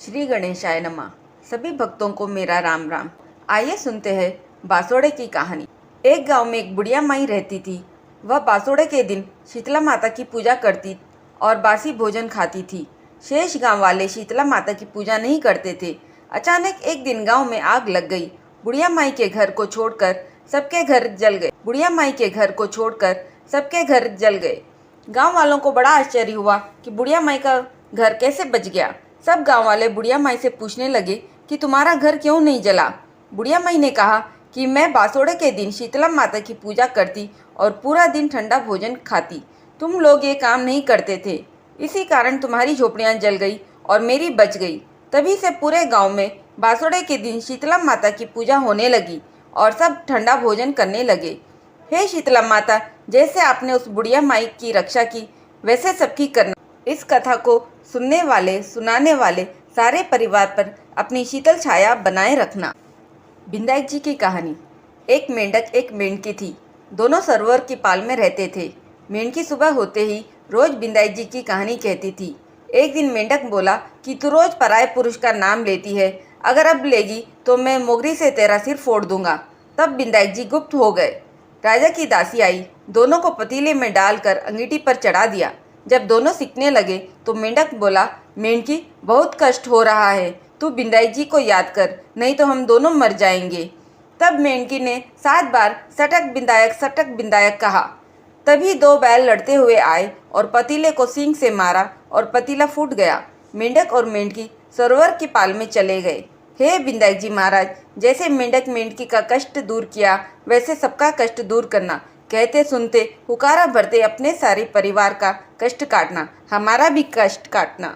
श्री गणेशाय नमः। सभी भक्तों को मेरा राम राम। आइए सुनते हैं बासोड़े की कहानी। एक गांव में एक बुढ़िया माई रहती थी। वह बासोड़े के दिन शीतला माता की पूजा करती और बासी भोजन खाती थी। शेष गांव वाले शीतला माता की पूजा नहीं करते थे। अचानक एक दिन गांव में आग लग गई। बुढ़िया माई के घर को छोड़कर सबके घर जल गए। बुढ़िया माई के घर को छोड़कर सबके घर जल गए। गांव वालों को बड़ा आश्चर्य हुआ कि बुढ़िया माई का घर कैसे बच गया। सब गांव वाले बुढ़िया माई से पूछने लगे कि तुम्हारा घर क्यों नहीं जला। बुढ़िया माई ने कहा कि मैं बासोड़े के दिन शीतला माता की पूजा करती और पूरा दिन ठंडा भोजन खाती। तुम लोग ये काम नहीं करते थे, इसी कारण तुम्हारी झोपड़ियाँ जल गई और मेरी बच गई। तभी से पूरे गांव में बासोड़े के दिन शीतला माता की पूजा होने लगी और सब ठंडा भोजन करने लगे। हे शीतला माता, जैसे आपने उस बुढ़िया माई की रक्षा की वैसे सबकी करना। इस कथा को सुनने वाले सुनाने वाले सारे परिवार पर अपनी शीतल छाया बनाए रखना। विनायक जी की कहानी। एक मेंढक एक मेंढकी थी। दोनों सरोवर की पाल में रहते थे। मेंढकी सुबह होते ही रोज विनायक जी की कहानी कहती थी। एक दिन मेंढक बोला कि तू रोज पराये पुरुष का नाम लेती है, अगर अब लेगी तो मैं मोगरी से तेरा सिर फोड़ दूंगा। तब विनायक जी गुप्त हो गए। राजा की दासी आई, दोनों को पतीले में डालकर अंगीठी पर चढ़ा दिया। जब दोनों सीखने लगे तो मेंढक बोला, मेंढकी बहुत कष्ट हो रहा है, तू विनायक जी को याद कर, नहीं तो हम दोनों मर जाएंगे। तब मेंढकी ने 7 बार सटक बिंदायक कहा। तभी 2 बैल लड़ते हुए आए और पतीले को सींग से मारा और पतीला फूट गया। मेंढक और मेंढकी सरोवर की पाल में चले गए। हे विनायक जी महाराज, जैसे मेंढक मेंढकी का कष्ट दूर किया वैसे सबका कष्ट दूर करना। कहते सुनते हुकारा भरते अपने सारे परिवार का कष्ट काटना, हमारा भी कष्ट काटना।